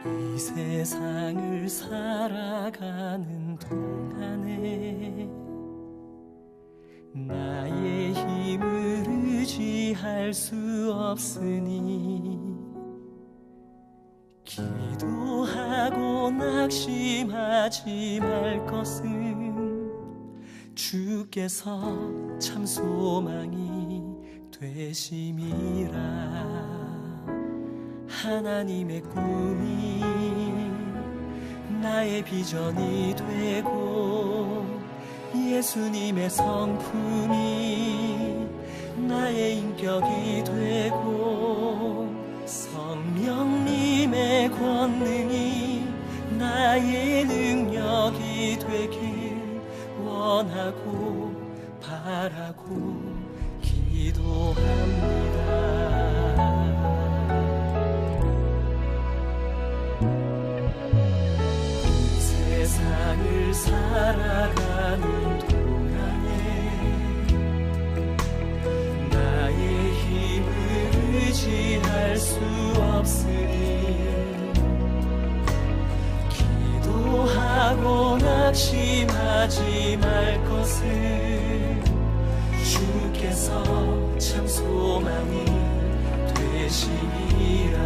이 세상을 살아가는 동안에 나의 힘을 의지할 수 없으니 기도하고 낙심하지 말 것은 주께서 참 소망이 되심이라. 하나님의 꿈이 나의 비전이 되고 예수님의 성품이 나의 인격이 되고 성령님의 권능이 나의 능력이 되길 원하고 바라고 기도합니다. 세상을 살아가는 동안에 나의 힘을 의지할 수 없으니 기도하고 낙심하지 말 것을 주께서 참 소망이 되시리라.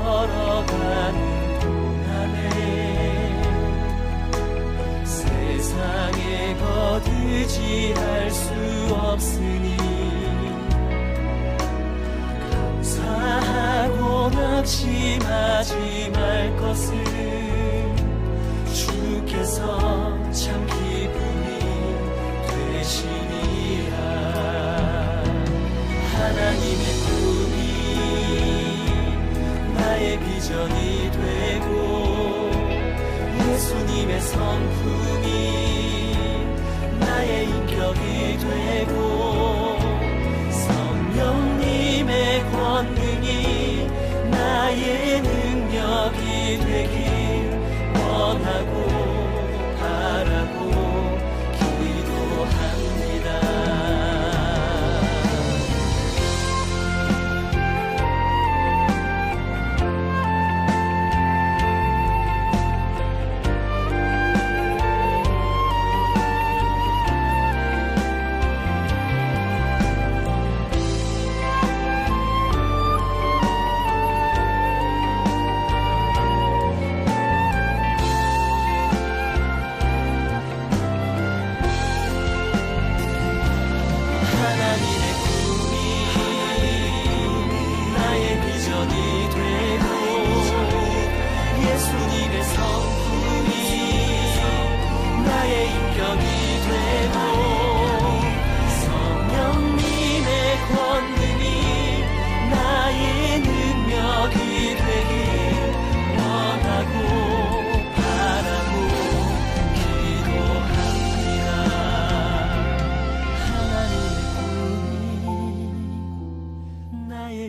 걸어가는 동안에 세상에 거두지할 수 없으니 감사하고 낙심하지 말 것을 주께서 참 기쁨이 되시니라. 하나님의 꿈이 나의 비전이 되고 예수님의 성품이 나의 인격이 되고 성령님의 권능이 나의 능력이 되길 원하고 바라고 기도합니다.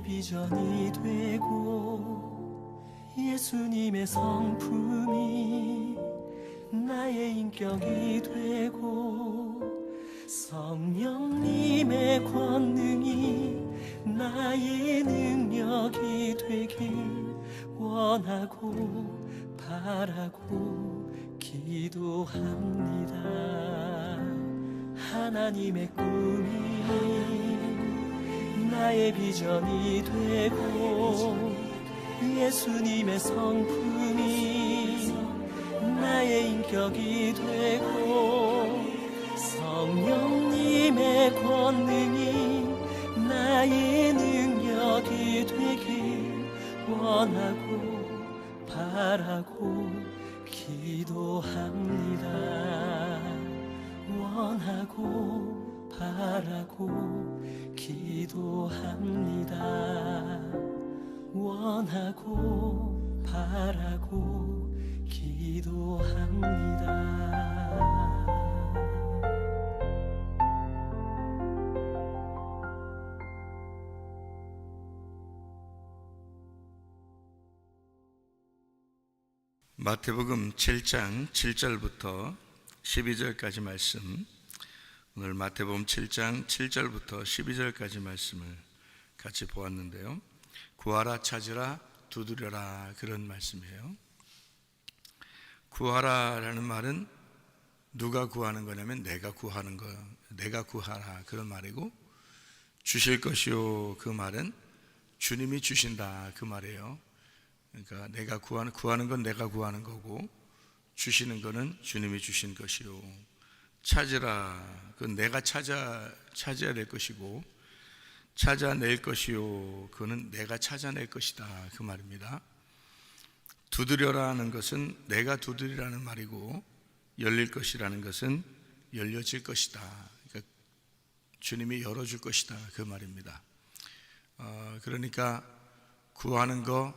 비전이 되고 예수님의 성품이 나의 인격이 되고 성령님의 권능이 나의 능력이 되길 원하고 바라고 기도합니다. 하나님의 꿈이 나의 비전이 되고 예수님의 성품이 나의 인격이 되고 성령님의 권능이 나의 능력이 되길 원하고 바라고 기도합니다. 원하고 바라고 기도합니다. 원하고 바라고 기도합니다. 마태복음 7장 7절부터 12절까지 말씀, 오늘 마태복음 7장 7절부터 12절까지 말씀을 같이 보았는데요. 구하라, 찾으라, 두드려라, 그런 말씀이에요. 구하라라는 말은 누가 구하는 거냐면 내가 구하는 거, 내가 구하라, 그런 말이고, 주실 것이요, 그 말은 주님이 주신다, 그 말이에요. 그러니까 내가 구하는 건 내가 구하는 거고, 주시는 거는 주님이 주신 것이요. 찾으라, 그건 내가 찾아야 될 것이고, 찾아낼 것이요, 그거는 내가 찾아낼 것이다, 그 말입니다. 두드려라는 것은 내가 두드리라는 말이고, 열릴 것이라는 것은 열려질 것이다, 그러니까 주님이 열어줄 것이다, 그 말입니다. 그러니까 구하는 거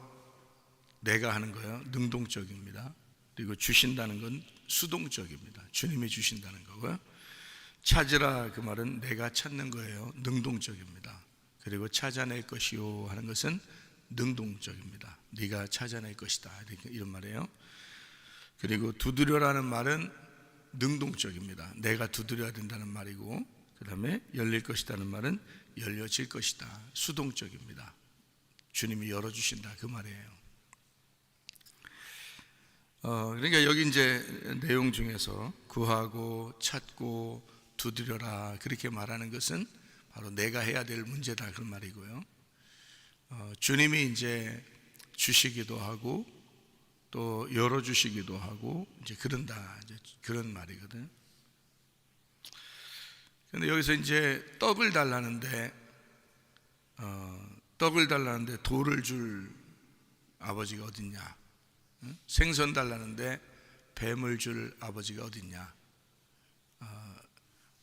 내가 하는 거예요. 능동적입니다. 그리고 주신다는 건 수동적입니다. 주님이 주신다는 거고요. 찾으라, 그 말은 내가 찾는 거예요. 능동적입니다. 그리고 찾아낼 것이요 하는 것은 능동적입니다. 네가 찾아낼 것이다, 이런 말이에요. 그리고 두드려라는 말은 능동적입니다. 내가 두드려야 된다는 말이고, 그 다음에 열릴 것이라는 말은 열려질 것이다, 수동적입니다. 주님이 열어주신다, 그 말이에요. 그러니까 여기 이제 내용 중에서 구하고 찾고 두드려라, 그렇게 말하는 것은 바로 내가 해야 될 문제다, 그런 말이고요. 주님이 이제 주시기도 하고 또 열어주시기도 하고 이제 그런다, 이제 그런 말이거든. 그런데 여기서 이제 떡을 달라는데 돌을 줄 아버지가 어딨냐? 생선 달라는데 뱀을 줄 아버지가 어딨냐?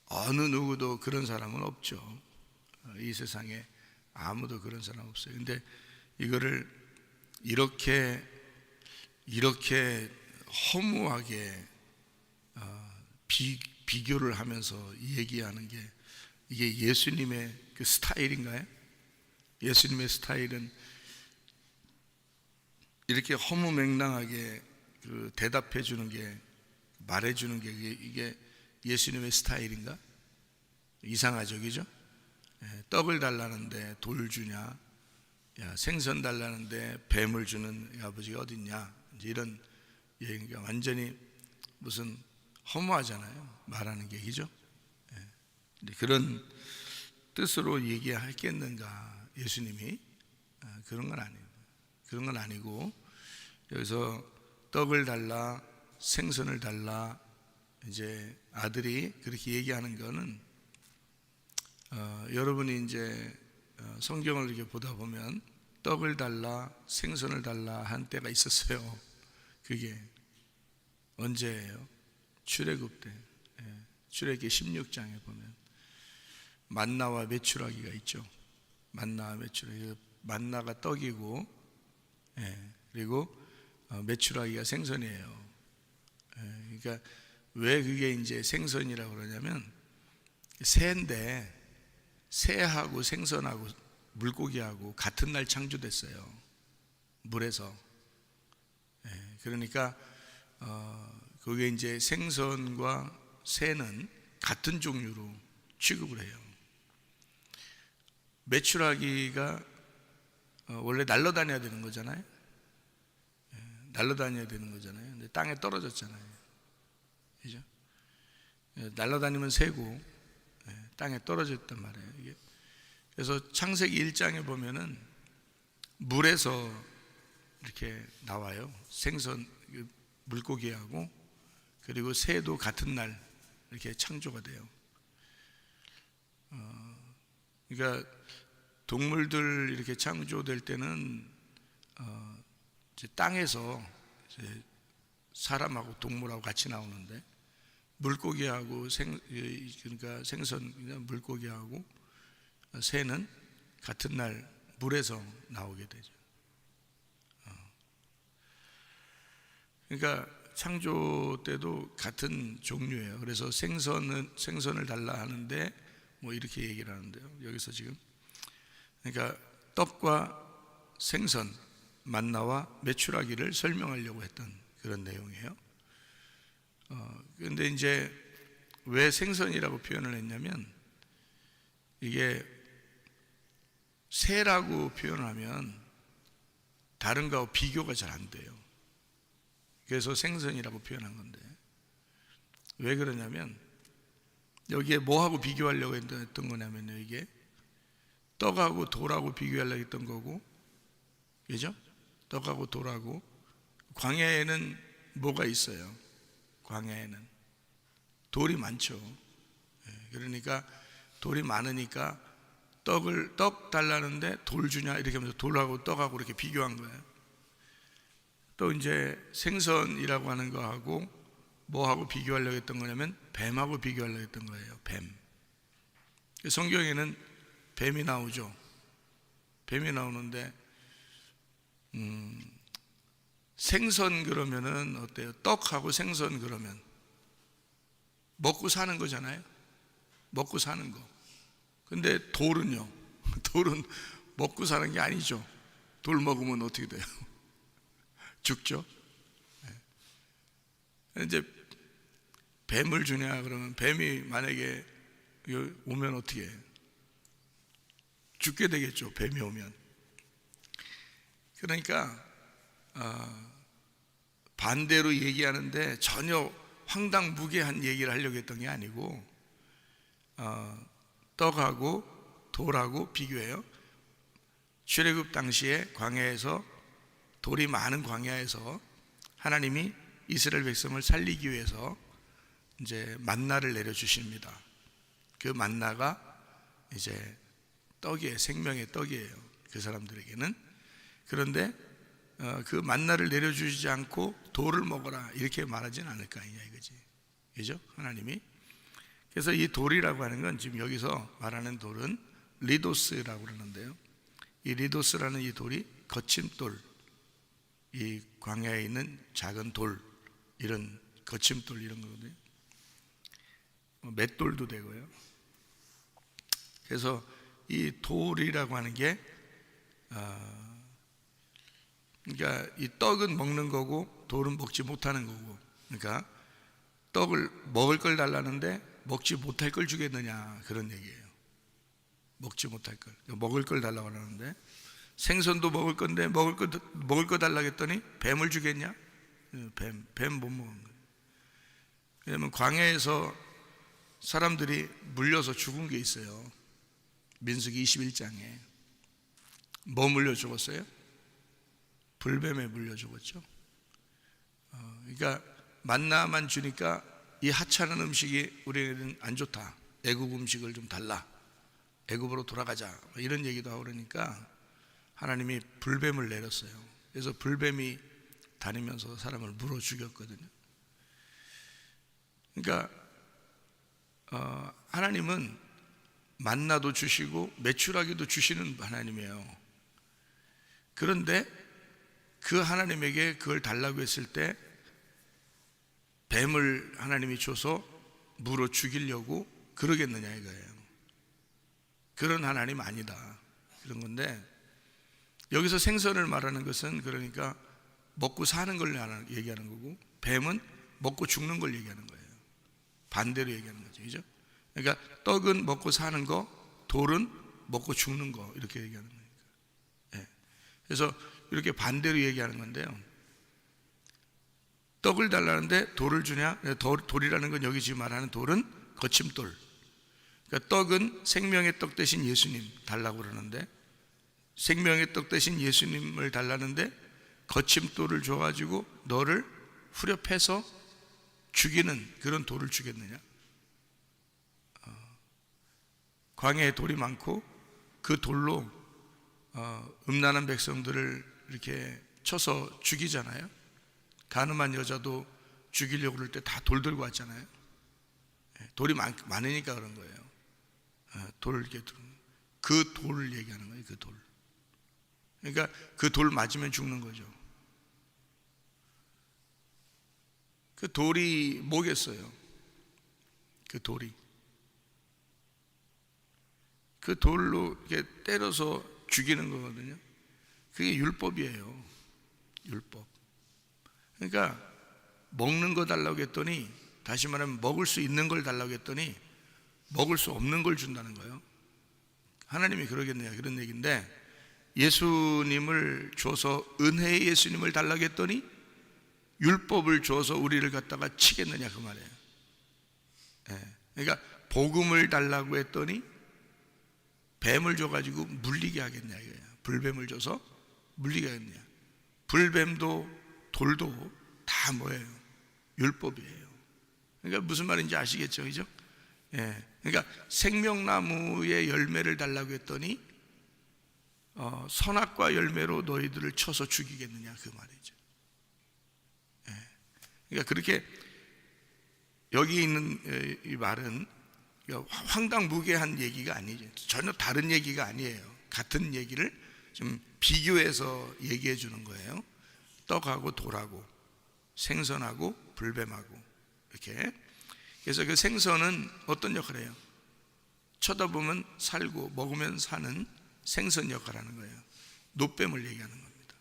어느 누구도 그런 사람은 없죠. 이 세상에 아무도 그런 사람 없어요. 근데 이거를 이렇게 허무하게 비교를 하면서 얘기하는 게, 이게 예수님의 그 스타일인가요? 예수님의 스타일은 이렇게 허무맹랑하게 그 대답해 주는 게, 말해 주는 게 이게 예수님의 스타일인가? 이상하죠, 그죠? 떡을 달라는데 돌 주냐? 야, 생선 달라는데 뱀을 주는 아버지가 어딨냐? 이제 이런 얘기가 완전히 무슨 허무하잖아요, 말하는 게, 그죠? 그런 뜻으로 얘기했겠는가, 예수님이? 그런 건 아니에요. 그런 건 아니고, 여기서 떡을 달라, 생선을 달라, 이제 아들이 그렇게 얘기하는 거는 여러분이 이제 성경을 이렇게 보다 보면 떡을 달라, 생선을 달라 한 때가 있었어요. 그게 언제예요? 출애굽 때. 출애굽기 16장에 보면 만나와 메추라기가 있죠. 만나와 메추라기. 만나가 떡이고, 그리고 메추라기가 생선이에요. 그러니까 왜 그게 이제 생선이라고 그러냐면, 새인데 새하고 생선하고 물고기하고 같은 날 창조됐어요, 물에서. 그러니까 그게 이제 생선과 새는 같은 종류로 취급을 해요. 메추라기가 원래 날아다녀야 되는 거잖아요. 날아다녀야 되는 거잖아요. 근데 땅에 떨어졌잖아요, 그죠? 날아다니면 새고 땅에 떨어졌단 말이에요, 이게. 그래서 창세기 1장에 보면은 물에서 이렇게 나와요. 생선, 물고기하고, 그리고 새도 같은 날 이렇게 창조가 돼요. 그러니까 동물들 이렇게 창조될 때는 이제 땅에서 이제 사람하고 동물하고 같이 나오는데, 물고기하고 그러니까 생선, 물고기하고 새는 같은 날 물에서 나오게 되죠. 그러니까 창조 때도 같은 종류예요. 그래서 생선을 달라 하는데 뭐 이렇게 얘기를 하는데요, 여기서 지금. 그러니까 떡과 생선, 만나와 메추라기를 설명하려고 했던 그런 내용이에요. 그런데 이제 왜 생선이라고 표현을 했냐면, 이게 새라고 표현하면 다른 거하고 비교가 잘 안 돼요. 그래서 생선이라고 표현한 건데, 왜 그러냐면 여기에 뭐하고 비교하려고 했던 거냐면요, 이게 떡하고 돌하고 비교하려고 했던 거고, 그죠? 떡하고 돌하고. 광야에는 뭐가 있어요? 광야에는 돌이 많죠. 그러니까 돌이 많으니까 떡 달라는데 돌 주냐 이렇게 하면서 돌하고 떡하고 이렇게 비교한 거예요. 또 이제 생선이라고 하는 거하고 뭐하고 비교하려고 했던 거냐면 뱀하고 비교하려고 했던 거예요. 뱀. 성경에는 뱀이 나오죠. 뱀이 나오는데 생선 그러면은 어때요? 떡하고 생선 그러면 먹고 사는 거잖아요. 먹고 사는 거. 근데 돌은요? 돌은 먹고 사는 게 아니죠. 돌 먹으면 어떻게 돼요? 죽죠. 이제 뱀을 주냐 그러면 뱀이 만약에 오면 어떻게 해요? 죽게 되겠죠. 뱀이 오면. 그러니까 반대로 얘기하는데 전혀 황당무계한 얘기를 하려고 했던 게 아니고 떡하고 돌하고 비교해요. 출애굽 당시에 광야에서 돌이 많은 광야에서 하나님이 이스라엘 백성을 살리기 위해서 이제 만나를 내려 주십니다. 그 만나가 이제 떡이에요. 생명의 떡이에요. 그 사람들에게는. 그런데 그 만나를 내려 주시지 않고 돌을 먹어라 이렇게 말하진 않을 거 아니냐 이거지. 그죠? 하나님이. 그래서 이 돌이라고 하는 건 지금 여기서 말하는 돌은 리도스라고 그러는데요. 이 리도스라는 이 돌이 거침돌, 이 광야에 있는 작은 돌, 이런 거침돌 이런 거거든요. 맷돌도 되고요. 그래서 이 돌이라고 하는 게 그러니까 이 떡은 먹는 거고 돌은 먹지 못하는 거고, 그러니까 떡을 먹을 걸 달라는데 먹지 못할 걸 주겠느냐 그런 얘기예요. 먹지 못할 걸, 먹을 걸 달라고 하는데 생선도 먹을 건데 먹을 거 달라고 했더니 뱀을 주겠냐? 뱀 못 먹는 거예요. 왜냐하면 광야에서 사람들이 물려서 죽은 게 있어요. 민수기 21장에 뭐 물려 죽었어요? 불뱀에 물려 죽었죠. 그러니까 만나만 주니까 이 하찮은 음식이 우리에게는 안 좋다. 애국 음식을 좀 달라. 애국으로 돌아가자. 이런 얘기도 하고 그러니까 하나님이 불뱀을 내렸어요. 그래서 불뱀이 다니면서 사람을 물어 죽였거든요. 그러니까 하나님은 만나도 주시고 메추라기도 주시는 하나님이에요. 그런데 그 하나님에게 그걸 달라고 했을 때 뱀을 하나님이 줘서 물어 죽이려고 그러겠느냐 이거예요. 그런 하나님 아니다 그런 건데, 여기서 생선을 말하는 것은 그러니까 먹고 사는 걸 얘기하는 거고, 뱀은 먹고 죽는 걸 얘기하는 거예요. 반대로 얘기하는 거죠. 그죠? 그러니까 떡은 먹고 사는 거, 돌은 먹고 죽는 거, 이렇게 얘기하는 거니까. 네. 그래서 이렇게 반대로 얘기하는 건데요. 떡을 달라는데 돌을 주냐? 돌이라는 건 여기 지금 말하는 돌은 거침돌. 그러니까 떡은 생명의 떡 대신 예수님 달라고 그러는데, 생명의 떡 대신 예수님을 달라는데 거침돌을 줘가지고 너를 후려패서 죽이는 그런 돌을 주겠느냐? 광야에 돌이 많고 그 돌로 음란한 백성들을 이렇게 쳐서 죽이잖아요. 가늠한 여자도 죽이려고 그럴 때 다 돌 들고 왔잖아요. 돌이 많으니까 그런 거예요. 그 돌을 얘기하는 거예요. 그 돌. 그러니까 그 돌 맞으면 죽는 거죠. 그 돌이 뭐겠어요? 그 돌이. 그 돌로 이렇게 때려서 죽이는 거거든요. 그게 율법이에요. 율법. 그러니까 먹는 거 달라고 했더니, 다시 말하면 먹을 수 있는 걸 달라고 했더니 먹을 수 없는 걸 준다는 거예요. 하나님이 그러겠느냐 그런 얘기인데, 예수님을 줘서 은혜의 예수님을 달라고 했더니 율법을 줘서 우리를 갖다가 치겠느냐 그 말이에요. 그러니까 복음을 달라고 했더니 뱀을 줘가지고 물리게 하겠냐 이거예요. 불뱀을 줘서 물리게 하겠냐. 불뱀도 돌도 다 뭐예요? 율법이에요. 그러니까 무슨 말인지 아시겠죠, 그죠? 그러니까 생명나무의 열매를 달라고 했더니 선악과 열매로 너희들을 쳐서 죽이겠느냐 그 말이죠. 그러니까 그렇게 여기 있는 이 말은 황당무계한 얘기가 아니죠. 전혀 다른 얘기가 아니에요. 같은 얘기를 좀 비교해서 얘기해 주는 거예요. 떡하고 돌하고 생선하고 불뱀하고 이렇게. 그래서 그 생선은 어떤 역할을 해요? 쳐다보면 살고 먹으면 사는 생선 역할을 하는 거예요. 노뱀을 얘기하는 겁니다.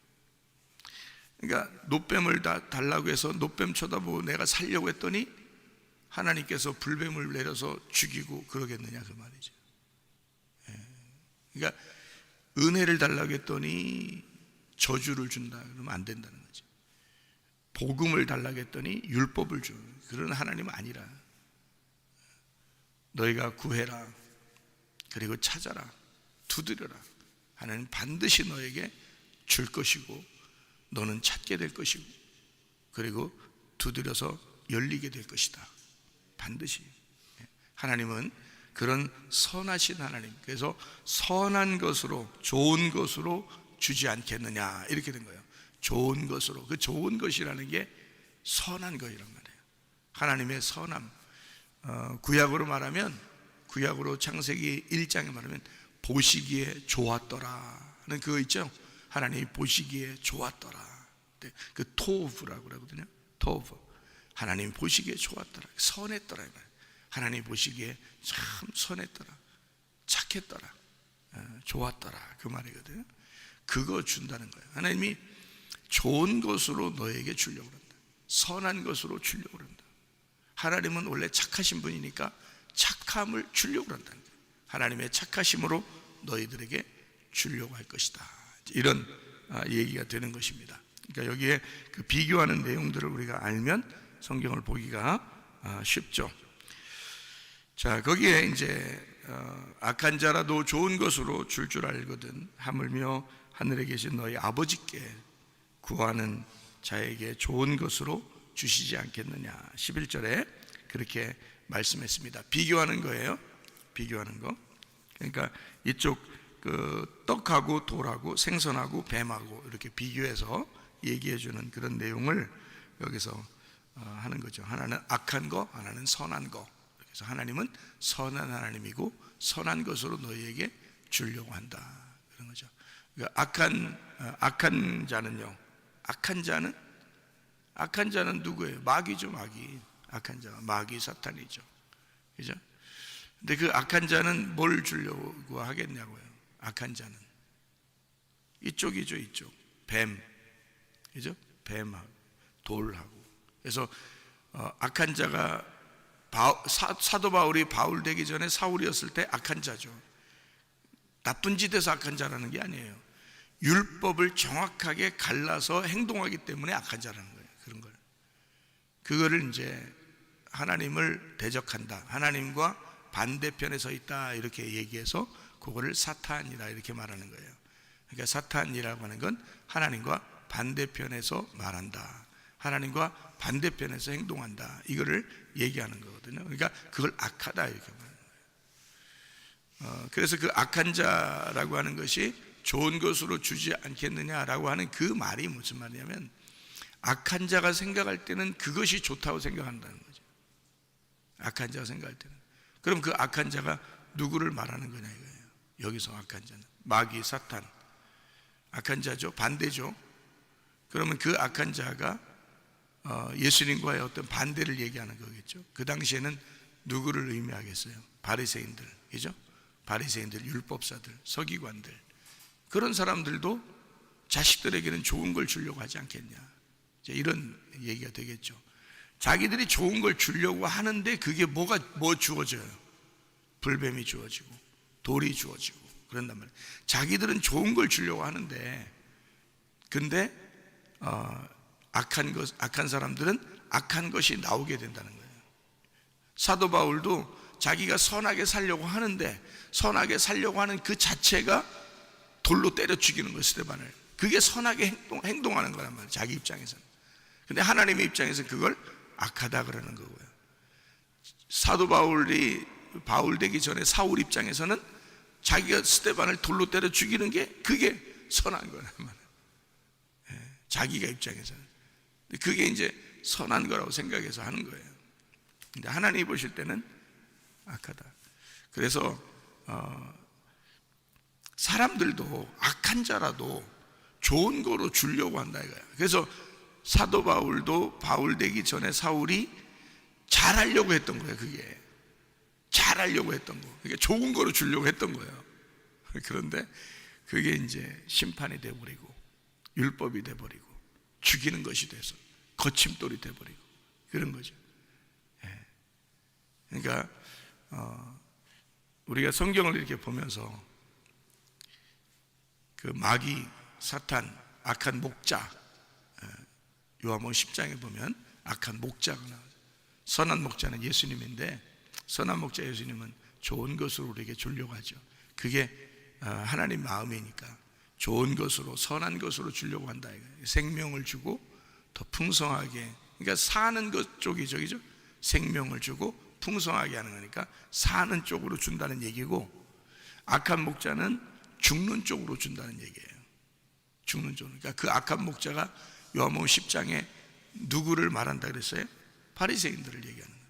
그러니까 노뱀을 달라고 해서 노뱀 쳐다보고 내가 살려고 했더니 하나님께서 불뱀을 내려서 죽이고 그러겠느냐 그 말이죠. 그러니까 은혜를 달라고 했더니 저주를 준다 그러면 안 된다는 거죠. 복음을 달라고 했더니 율법을 줘. 그런 하나님은 아니라. 너희가 구해라, 그리고 찾아라, 두드려라. 하나님 반드시 너에게 줄 것이고 너는 찾게 될 것이고 그리고 두드려서 열리게 될 것이다. 반드시. 하나님은 그런 선하신 하나님. 그래서 선한 것으로, 좋은 것으로 주지 않겠느냐 이렇게 된 거예요. 좋은 것으로. 그 좋은 것이라는 게 선한 것이란 말이에요. 하나님의 선함. 구약으로 말하면, 구약으로 창세기 1장에 말하면 보시기에 좋았더라는 그거 있죠. 하나님이 보시기에 좋았더라. 그 토브라고 그러거든요. 토브. 하나님 보시기에 좋았더라, 선했더라. 하나님 보시기에 참 선했더라, 착했더라, 좋았더라 그 말이거든요. 그거 준다는 거예요. 하나님이 좋은 것으로 너에게 주려고 한다. 선한 것으로 주려고 한다. 하나님은 원래 착하신 분이니까 착함을 주려고 한다는 거예요. 하나님의 착하심으로 너희들에게 주려고 할 것이다. 이런 얘기가 되는 것입니다. 그러니까 여기에 그 비교하는 내용들을 우리가 알면 성경을 보기가 쉽죠. 자, 거기에 이제 악한 자라도 좋은 것으로 줄 알거든 하물며 하늘에 계신 너희 아버지께 구하는 자에게 좋은 것으로 주시지 않겠느냐. 11절에 그렇게 말씀했습니다. 비교하는 거예요. 비교하는 거. 그러니까 이쪽 그 떡하고 돌하고 생선하고 뱀하고 이렇게 비교해서 얘기해 주는 그런 내용을 여기서 하는 거죠. 하나는 악한 거, 하나는 선한 거. 그래서 하나님은 선한 하나님이고 선한 것으로 너희에게 주려고 한다. 그런 거죠. 그러니까 악한 자는요. 악한 자는 누구예요? 마귀죠, 마귀. 악한 자가 마귀 사탄이죠. 그죠? 근데 그 악한 자는 뭘 주려고 하겠냐고요. 악한 자는 이쪽이죠, 이쪽. 뱀. 그죠? 뱀하고 돌하고. 그래서 악한 자가 사도 바울이 바울 되기 전에 사울이었을 때 악한 자죠. 나쁜 짓에서 악한 자라는 게 아니에요. 율법을 정확하게 갈라서 행동하기 때문에 악한 자라는 거예요. 그런 걸. 그거를 이제 하나님을 대적한다, 하나님과 반대편에 서 있다 이렇게 얘기해서 그거를 사탄이라 이렇게 말하는 거예요. 그러니까 사탄이라고 하는 건 하나님과 반대편에서 말한다, 하나님과 반대편에서 행동한다, 이거를 얘기하는 거거든요. 그러니까 그걸 악하다 이렇게 말하는 거예요. 그래서 그 악한 자라고 하는 것이 좋은 것으로 주지 않겠느냐라고 하는 그 말이 무슨 말이냐면, 악한 자가 생각할 때는 그것이 좋다고 생각한다는 거죠. 악한 자가 생각할 때는. 그럼 그 악한 자가 누구를 말하는 거냐 이거예요. 여기서 악한 자는 마귀 사탄, 악한 자죠, 반대죠. 그러면 그 악한 자가 예수님과의 어떤 반대를 얘기하는 거겠죠. 그 당시에는 누구를 의미하겠어요? 바리새인들, 그죠? 바리새인들, 율법사들, 서기관들, 그런 사람들도 자식들에게는 좋은 걸 주려고 하지 않겠냐, 이런 얘기가 되겠죠. 자기들이 좋은 걸 주려고 하는데 그게 뭐 주어져요? 불뱀이 주어지고 돌이 주어지고 그런단 말이에요. 자기들은 좋은 걸 주려고 하는데, 근데 악한 사람들은 악한 것이 나오게 된다는 거예요. 사도 바울도 자기가 선하게 살려고 하는데, 선하게 살려고 하는 그 자체가 돌로 때려 죽이는 거예요, 스데반을. 그게 선하게 행동하는 거란 말이에요, 자기 입장에서는. 근데 하나님의 입장에서는 그걸 악하다 그러는 거고요. 사도 바울이 바울 되기 전에 사울 입장에서는 자기가 스데반을 돌로 때려 죽이는 게 그게 선한 거란 말이에요. 자기가 입장에서는. 그게 이제 선한 거라고 생각해서 하는 거예요. 근데 하나님이 보실 때는 악하다. 그래서 사람들도 악한 자라도 좋은 거로 주려고 한다 이거야. 그래서 사도 바울도 바울 되기 전에 사울이 잘하려고 했던 거예요. 그게 잘하려고 했던 거, 그게 좋은 거로 주려고 했던 거예요. 그런데 그게 이제 심판이 돼버리고 율법이 돼버리고 죽이는 것이 돼서 거침돌이 돼버리고 그런 거죠. 그러니까 우리가 성경을 이렇게 보면서 그 마귀, 사탄, 악한 목자, 요한복음 10장에 보면 악한 목자가 나와요. 선한 목자는 예수님인데, 선한 목자 예수님은 좋은 것으로 우리에게 주려고 하죠. 그게 하나님 마음이니까 좋은 것으로, 선한 것으로 주려고 한다. 생명을 주고 더 풍성하게, 그러니까 사는 것 쪽이 저기죠. 생명을 주고 풍성하게 하는 거니까 사는 쪽으로 준다는 얘기고, 악한 목자는 죽는 쪽으로 준다는 얘기예요. 죽는 쪽으로. 그러니까 그 악한 목자가 요한복음 10장에 누구를 말한다 그랬어요? 바리새인들을 얘기하는 거예요.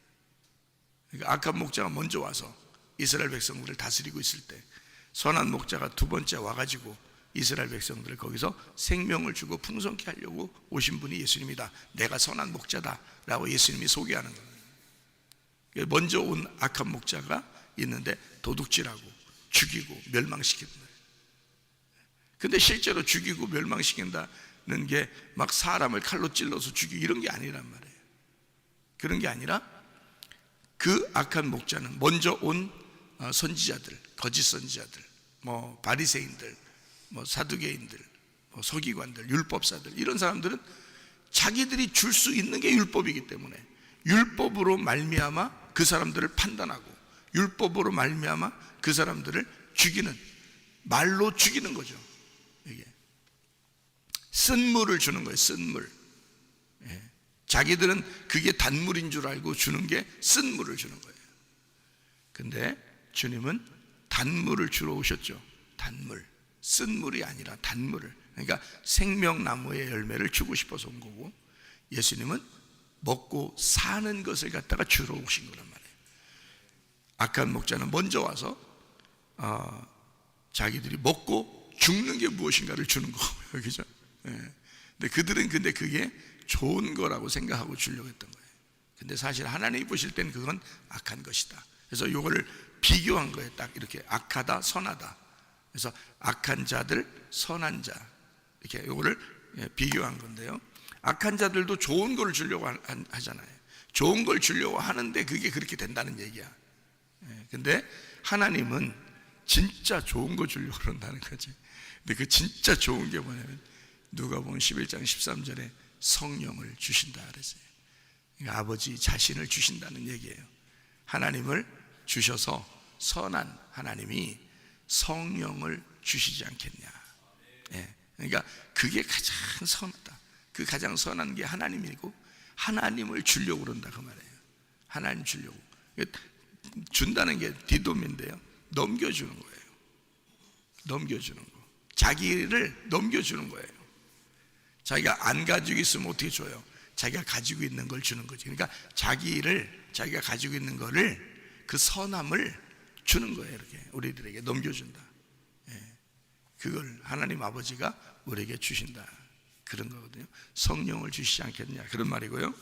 그러니까 악한 목자가 먼저 와서 이스라엘 백성들을 다스리고 있을 때, 선한 목자가 두 번째 와가지고 이스라엘 백성들을 거기서 생명을 주고 풍성케 하려고 오신 분이 예수님이다. 내가 선한 목자다 라고 예수님이 소개하는 거예요. 먼저 온 악한 목자가 있는데 도둑질하고 죽이고 멸망시키는 거예요. 근데 실제로 죽이고 멸망시킨다는 게 막 사람을 칼로 찔러서 죽이고 이런 게 아니란 말이에요. 그런 게 아니라 그 악한 목자는 먼저 온 선지자들, 거짓 선지자들, 뭐 바리새인들, 뭐 사두개인들, 뭐 서기관들, 율법사들, 이런 사람들은 자기들이 줄 수 있는 게 율법이기 때문에 율법으로 말미암아 그 사람들을 판단하고 율법으로 말미암아 그 사람들을 죽이는, 말로 죽이는 거죠. 이게 쓴물을 주는 거예요. 쓴물. 자기들은 그게 단물인 줄 알고 주는 게 쓴물을 주는 거예요. 근데 주님은 단물을 주러 오셨죠. 단물, 쓴물이 아니라 단물을, 그러니까 생명나무의 열매를 주고 싶어서 온 거고, 예수님은 먹고 사는 것을 갖다가 주러 오신 거란 말이에요. 악한 목자는 먼저 와서 자기들이 먹고 죽는 게 무엇인가를 주는 거고요. 그죠? 근데 그들은 그게 좋은 거라고 생각하고 주려고 했던 거예요. 근데 사실 하나님이 보실 때는 그건 악한 것이다. 그래서 이거를 비교한 거예요. 딱 이렇게 악하다, 선하다. 그래서 악한 자들, 선한 자, 이렇게 이거를 비교한 건데요. 악한 자들도 좋은 걸 주려고 하잖아요. 좋은 걸 주려고 하는데 그게 그렇게 된다는 얘기야. 근데 하나님은 진짜 좋은 거 주려고 그런다는 거지. 근데 그 진짜 좋은 게 뭐냐면 누가복음 11장 13절에 성령을 주신다 그랬어요. 그러니까 아버지 자신을 주신다는 얘기예요. 하나님을 주셔서 선한 하나님이 성령을 주시지 않겠냐. 그러니까 그게 가장 선하다. 그 가장 선한 게 하나님이고 하나님을 주려고 그런다 그 말이에요. 하나님 주려고. 준다는 게 디돔인데요, 넘겨주는 거예요. 넘겨주는 거. 자기를 넘겨주는 거예요. 자기가 안 가지고 있으면 어떻게 줘요? 자기가 가지고 있는 걸 주는 거지. 그러니까 자기가 가지고 있는 거를, 그 선함을 주는 거예요. 이렇게 우리들에게 넘겨준다. 그걸 하나님 아버지가 우리에게 주신다, 그런 거거든요. 성령을 주시지 않겠냐, 그런 말이고요.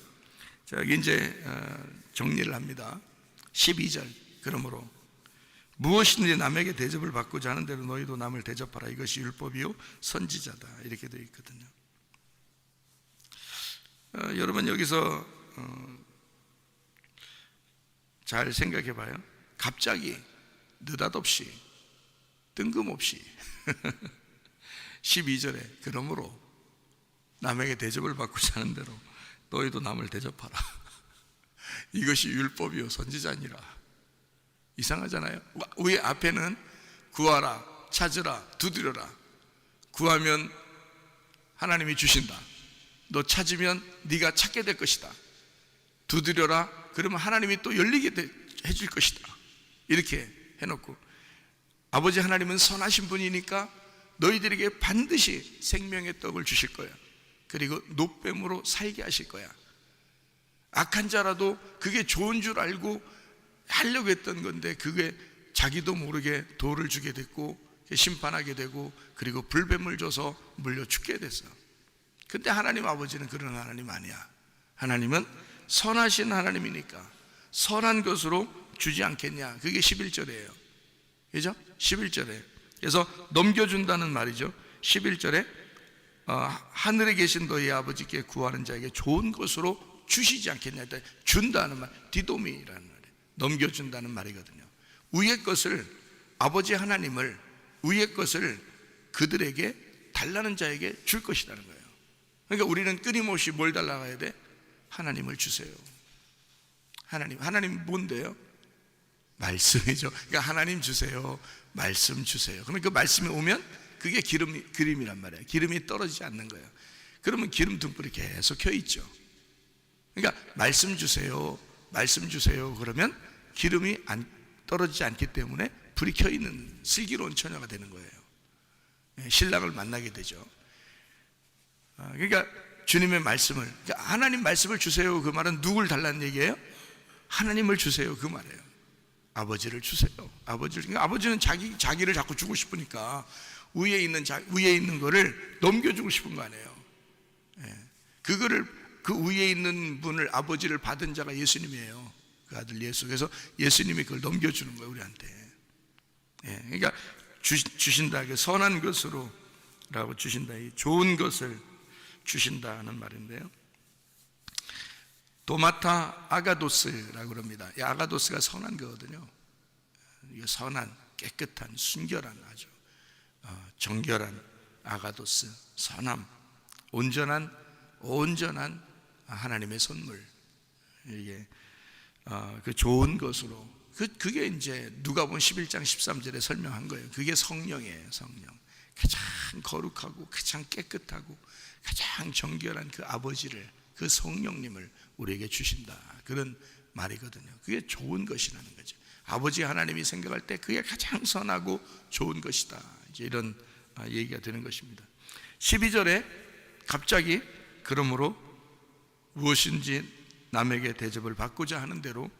자, 여기 이제 정리를 합니다. 12절. 그러므로 무엇이든지 남에게 대접을 받고자 하는 대로 너희도 남을 대접하라. 이것이 율법이요 선지자다. 이렇게 되어 있거든요. 여러분 여기서 잘 생각해 봐요. 갑자기 느닷없이 뜬금없이 12절에 그러므로 남에게 대접을 받고 사는 대로 너희도 남을 대접하라. 이것이 율법이요 선지자니라. 이상하잖아요. 위에 앞에는 구하라, 찾으라, 두드려라. 구하면 하나님이 주신다. 너 찾으면 네가 찾게 될 것이다. 두드려라. 그러면 하나님이 또 열리게 해줄 것이다. 이렇게 해놓고, 아버지 하나님은 선하신 분이니까 너희들에게 반드시 생명의 떡을 주실 거야. 그리고 노뱀으로 살게 하실 거야. 악한 자라도 그게 좋은 줄 알고 하려고 했던 건데 그게 자기도 모르게 돌을 주게 됐고 심판하게 되고 그리고 불뱀을 줘서 물려 죽게 됐어. 근데 하나님 아버지는 그런 하나님 아니야. 하나님은 선하신 하나님이니까 선한 것으로 주지 않겠냐. 그게 11절이에요. 그죠? 11절에. 그래서 넘겨준다는 말이죠. 11절에 하늘에 계신 너희 아버지께 구하는 자에게 좋은 것으로 주시지 않겠냐. 준다는 말, 디도미라는 말이에요. 넘겨준다는 말이거든요. 위의 것을, 아버지 하나님을, 위의 것을 그들에게 달라는 자에게 줄 것이라는 거예요. 그러니까 우리는 끊임없이 뭘 달라고 해야 돼? 하나님을 주세요. 하나님 뭔데요? 말씀이죠. 그러니까 하나님 주세요, 말씀 주세요. 그러면 그 말씀이 오면 그게 기름이란 말이에요. 기름이 떨어지지 않는 거예요. 그러면 기름 등불이 계속 켜 있죠. 그러니까 말씀 주세요, 말씀 주세요. 그러면 기름이 떨어지지 않기 때문에 불이 켜 있는 슬기로운 처녀가 되는 거예요. 신랑을 만나게 되죠. 그러니까 주님의 말씀을, 그러니까 하나님 말씀을 주세요. 그 말은 누굴 달라는 얘기예요? 하나님을 주세요. 그 말이에요. 아버지를 주세요. 그러니까 아버지는 자기를 자꾸 주고 싶으니까 위에 있는 거를 넘겨주고 싶은 거 아니에요. 그거를, 그 위에 있는 분을, 아버지를 받은 자가 예수님이에요. 그 아들 예수. 그래서 예수님이 그걸 넘겨주는 거예요, 우리한테. 그러니까 주신다. 선한 것으로 라고 주신다. 좋은 것을 주신다는 말인데요. 도마타 아가도스라고 그럽니다. 이 아가도스가 선한 거거든요. 이게 선한, 깨끗한, 순결한, 아주 정결한 아가도스, 선함, 온전한 하나님의 선물. 이게 그 좋은 것으로, 그게 이제 누가복음 11장 13절에 설명한 거예요. 그게 성령이에요. 성령. 가장 거룩하고 가장 깨끗하고 가장 정결한 그 아버지를, 그 성령님을 우리에게 주신다. 그런 말이거든요. 그게 좋은 것이라는 거죠. 아버지 하나님이 생각할 때 그게 가장 선하고 좋은 것이다. 이제 이런 얘기가 되는 것입니다. 12절에 갑자기 그러므로 무엇인지 남에게 대접을 받고자 하는 대로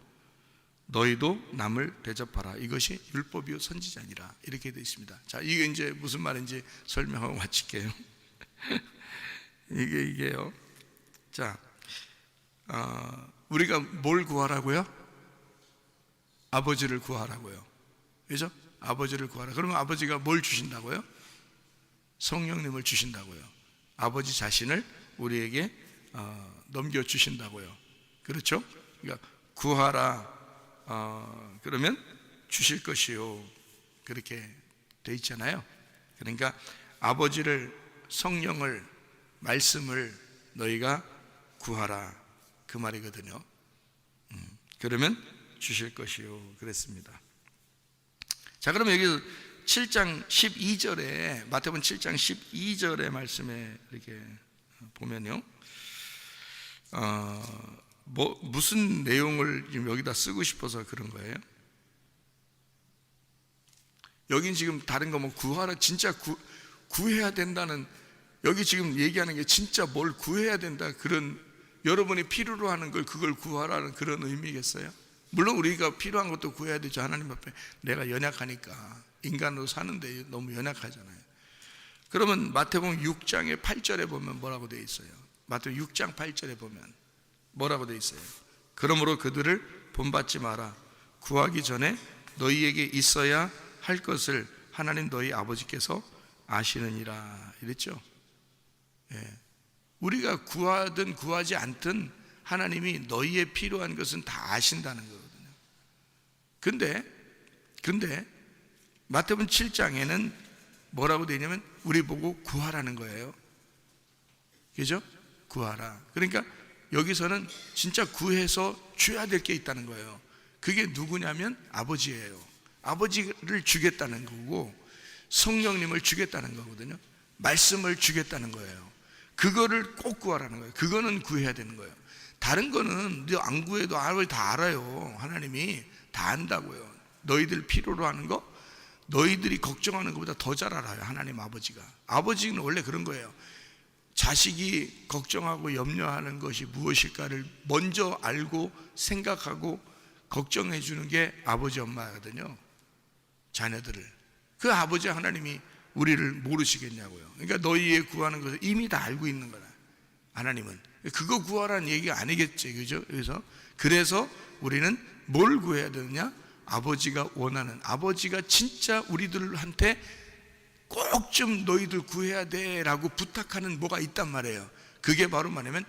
너희도 남을 대접하라. 이것이 율법이요 선지자니라. 이렇게 되어 있습니다. 자, 이게 이제 무슨 말인지 설명하고 마칠게요. 이게요. 자, 우리가 뭘 구하라고요? 아버지를 구하라고요. 그죠? 아버지를 구하라. 그러면 아버지가 뭘 주신다고요? 성령님을 주신다고요. 아버지 자신을 우리에게 넘겨주신다고요. 그렇죠? 그러니까 구하라. 그러면 주실 것이요. 그렇게 돼 있잖아요. 그러니까 아버지를, 성령을, 말씀을 너희가 구하라. 그 말이거든요. 그러면 주실 것이요. 그랬습니다. 자, 그러면 여기 7장 12절에, 마태복음 7장 12절의 말씀에 이렇게 보면요. 무슨 내용을 지금 여기다 쓰고 싶어서 그런 거예요? 여긴 지금 다른 거 뭐 구하라, 진짜 구해야 된다는, 여기 지금 얘기하는 게 진짜 뭘 구해야 된다, 그런, 여러분이 필요로 하는 걸 그걸 구하라는 그런 의미겠어요? 물론 우리가 필요한 것도 구해야 되죠. 하나님 앞에 내가 연약하니까, 인간으로 사는데 너무 연약하잖아요. 그러면 마태복음 6장의 8절에 보면 뭐라고 되어 있어요? 마태복음 6장 8절에 보면 뭐라고 되어 있어요? 그러므로 그들을 본받지 마라. 구하기 전에 너희에게 있어야 할 것을 하나님 너희 아버지께서 아시느니라. 이랬죠. 우리가 구하든 구하지 않든 하나님이 너희의 필요한 것은 다 아신다는 거거든요. 근데 마태복음 7장에는 뭐라고 되냐면 우리 보고 구하라는 거예요. 그죠? 구하라. 그러니까 여기서는 진짜 구해서 줘야 될 게 있다는 거예요. 그게 누구냐면 아버지예요. 아버지를 주겠다는 거고 성령님을 주겠다는 거거든요. 말씀을 주겠다는 거예요. 그거를 꼭 구하라는 거예요. 그거는 구해야 되는 거예요. 다른 거는 너 안 구해도 아버지 다 알아요. 하나님이 다 안다고요. 너희들 필요로 하는 거, 너희들이 걱정하는 것보다 더 잘 알아요. 하나님 아버지가. 아버지는 원래 그런 거예요. 자식이 걱정하고 염려하는 것이 무엇일까를 먼저 알고 생각하고 걱정해 주는 게 아버지 엄마거든요. 자녀들을. 그 아버지 하나님이 우리를 모르시겠냐고요. 그러니까 너희의 구하는 것을 이미 다 알고 있는 거라. 하나님은 그거 구하라는 얘기가 아니겠지, 그죠? 그래서 우리는 뭘 구해야 되느냐? 아버지가 원하는, 아버지가 진짜 우리들한테 꼭 좀 너희들 구해야 돼 라고 부탁하는 뭐가 있단 말이에요. 그게 바로 뭐냐면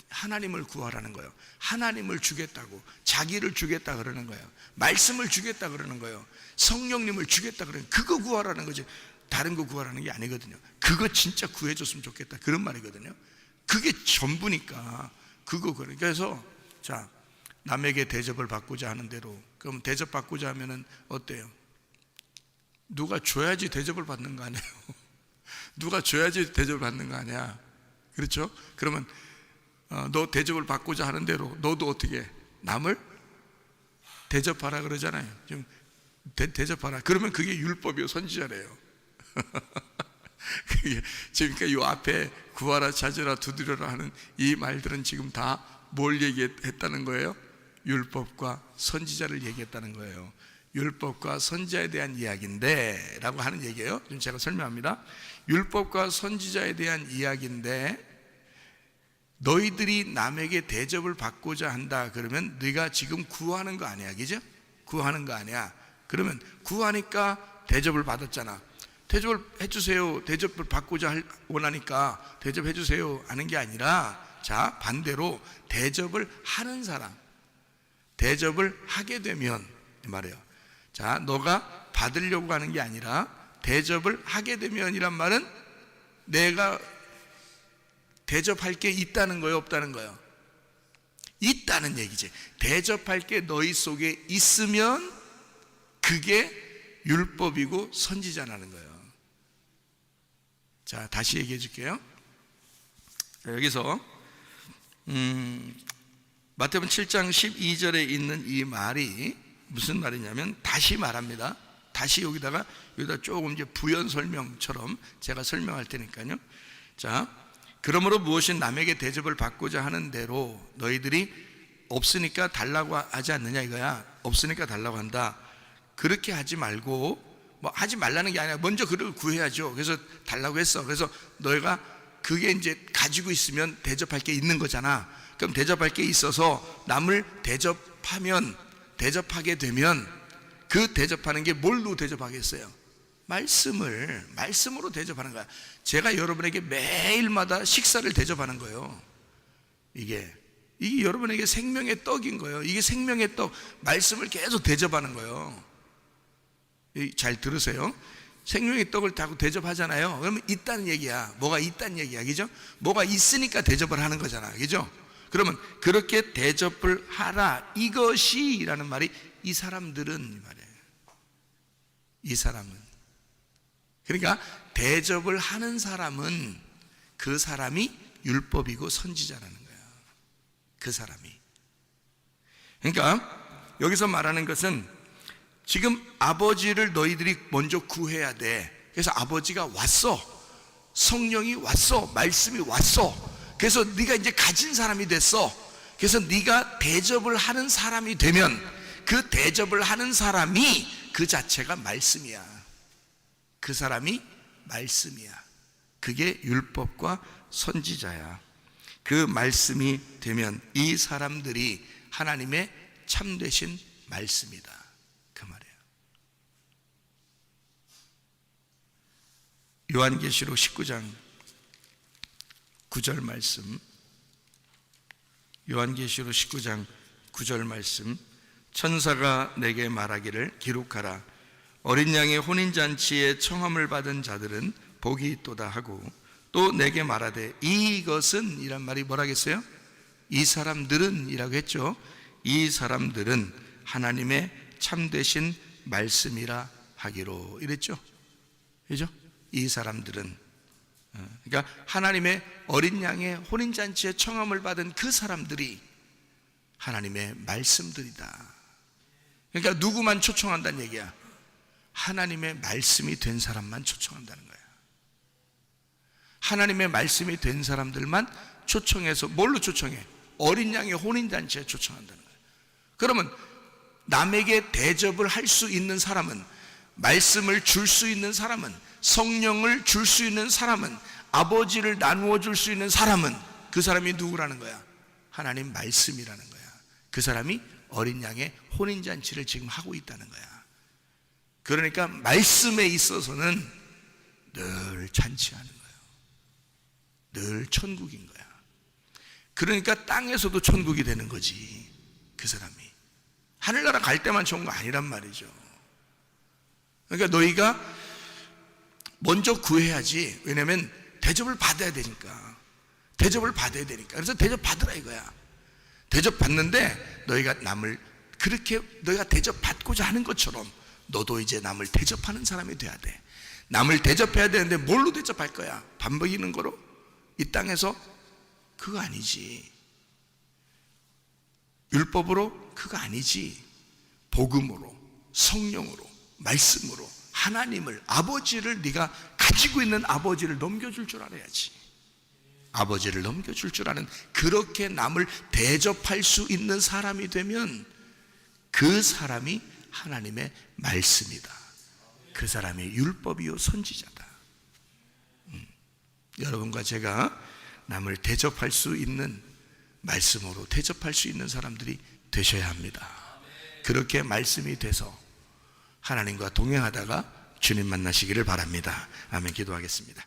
하나님을 구하라는 거예요. 하나님을 주겠다고, 자기를 주겠다 그러는 거예요. 말씀을 주겠다 그러는 거예요. 성령님을 주겠다 그러는 거예요. 그거 구하라는 거지, 다른 거 구하라는 게 아니거든요. 그거 진짜 구해줬으면 좋겠다 그런 말이거든요. 그게 전부니까 그거. 그래서 자, 남에게 대접을 받고자 하는 대로. 그럼 대접받고자 하면은 어때요? 누가 줘야지 대접을 받는 거 아니에요? 누가 줘야지 대접을 받는 거 아니야? 그렇죠? 그러면 너 대접을 받고자 하는 대로 너도 어떻게 해? 남을 대접하라 그러잖아요. 좀 대접하라. 그러면 그게 율법이요, 선지자래요. 지금 그러니까 이 앞에 구하라, 찾으라, 두드려라 하는 이 말들은 지금 다 뭘 얘기했다는 거예요? 율법과 선지자를 얘기했다는 거예요. 율법과 선지자에 대한 이야기인데 라고 하는 얘기예요. 지금 제가 설명합니다. 율법과 선지자에 대한 이야기인데 너희들이 남에게 대접을 받고자 한다 그러면 네가 지금 구하는 거 아니야, 그죠? 구하는 거 아니야. 그러면 구하니까 대접을 받았잖아. 대접을 해주세요. 대접을 받고자 원하니까 대접해 주세요 하는 게 아니라, 자, 반대로 대접을 하는 사람, 대접을 하게 되면 말이에요. 자, 너가 받으려고 하는 게 아니라 대접을 하게 되면이란 말은 내가 대접할 게 있다는 거예요, 없다는 거예요? 있다는 얘기지. 대접할 게 너희 속에 있으면 그게 율법이고 선지자라는 거예요. 자, 다시 얘기해 줄게요. 여기서 마태복음 7장 12절에 있는 이 말이 무슨 말이냐면, 다시 말합니다. 다시 여기다 조금 이제 부연 설명처럼 제가 설명할 테니까요. 자, 그러므로 무엇인 남에게 대접을 받고자 하는 대로 너희들이 없으니까 달라고 하지 않느냐 이거야. 없으니까 달라고 한다. 그렇게 하지 말고, 뭐 하지 말라는 게 아니라 먼저 그걸 구해야죠. 그래서 달라고 했어. 그래서 너희가 그게 이제 가지고 있으면 대접할 게 있는 거잖아. 그럼 대접할 게 있어서 남을 대접하게 되면 그 대접하는 게 뭘로 대접하겠어요? 말씀으로 대접하는 거야. 제가 여러분에게 매일마다 식사를 대접하는 거예요. 이게 여러분에게 생명의 떡인 거예요. 이게 생명의 떡, 말씀을 계속 대접하는 거예요. 잘 들으세요. 생명의 떡을 자꾸 대접하잖아요. 그러면 있다는 얘기야. 뭐가 있다는 얘기야, 그죠? 뭐가 있으니까 대접을 하는 거잖아, 그죠? 그러면 그렇게 대접을 하라, 이것이 라는 말이, 이 사람들은 말이에요. 이 사람은, 그러니까 대접을 하는 사람은 그 사람이 율법이고 선지자라는 거야. 그 사람이. 그러니까 여기서 말하는 것은 지금 아버지를 너희들이 먼저 구해야 돼. 그래서 아버지가 왔어, 성령이 왔어, 말씀이 왔어. 그래서 네가 이제 가진 사람이 됐어. 그래서 네가 대접을 하는 사람이 되면 그 대접을 하는 사람이 그 자체가 말씀이야. 그 사람이 말씀이야. 그게 율법과 선지자야. 그 말씀이 되면 이 사람들이 하나님의 참되신 말씀이다, 그 말이에요. 요한계시록 19장 9절 말씀, 요한계시록 19장 9절 말씀, 천사가 내게 말하기를 기록하라. 어린 양의 혼인잔치에 청함을 받은 자들은 복이 있도다 하고 또 내게 말하되 이것은 이란 말이 뭐라겠어요? 이 사람들은 이라고 했죠. 이 사람들은 하나님의 참되신 말씀이라 하기로 이랬죠. 그죠? 이 사람들은, 그러니까 하나님의 어린 양의 혼인잔치에 청함을 받은 그 사람들이 하나님의 말씀들이다. 그러니까 누구만 초청한다는 얘기야? 하나님의 말씀이 된 사람만 초청한다는 거야. 하나님의 말씀이 된 사람들만 초청해서 뭘로 초청해? 어린 양의 혼인잔치에 초청한다는 거야. 그러면 남에게 대접을 할 수 있는 사람은, 말씀을 줄 수 있는 사람은, 성령을 줄 수 있는 사람은, 아버지를 나누어 줄 수 있는 사람은 그 사람이 누구라는 거야? 하나님 말씀이라는 거야. 그 사람이 어린 양의 혼인잔치를 지금 하고 있다는 거야. 그러니까 말씀에 있어서는 늘 잔치하는 거예요. 늘 천국인 거야. 그러니까 땅에서도 천국이 되는 거지. 그 사람이 하늘나라 갈 때만 좋은 거 아니란 말이죠. 그러니까 너희가 먼저 구해야지. 왜냐면 대접을 받아야 되니까. 대접을 받아야 되니까. 그래서 대접 받으라 이거야. 대접 받는데 너희가 남을 그렇게 너희가 대접 받고자 하는 것처럼 너도 이제 남을 대접하는 사람이 돼야 돼. 남을 대접해야 되는데 뭘로 대접할 거야? 밥 먹이는 거로? 이 땅에서? 그거 아니지. 율법으로? 그거 아니지. 복음으로, 성령으로, 말씀으로 하나님을, 아버지를, 네가 가지고 있는 아버지를 넘겨줄 줄 알아야지. 아버지를 넘겨줄 줄 아는, 그렇게 남을 대접할 수 있는 사람이 되면 그 사람이 하나님의 말씀이다. 그 사람이 율법이요 선지자다. 여러분과 제가 남을 대접할 수 있는, 말씀으로 대접할 수 있는 사람들이 되셔야 합니다. 그렇게 말씀이 돼서 하나님과 동행하다가 주님 만나시기를 바랍니다. 아멘. 기도하겠습니다.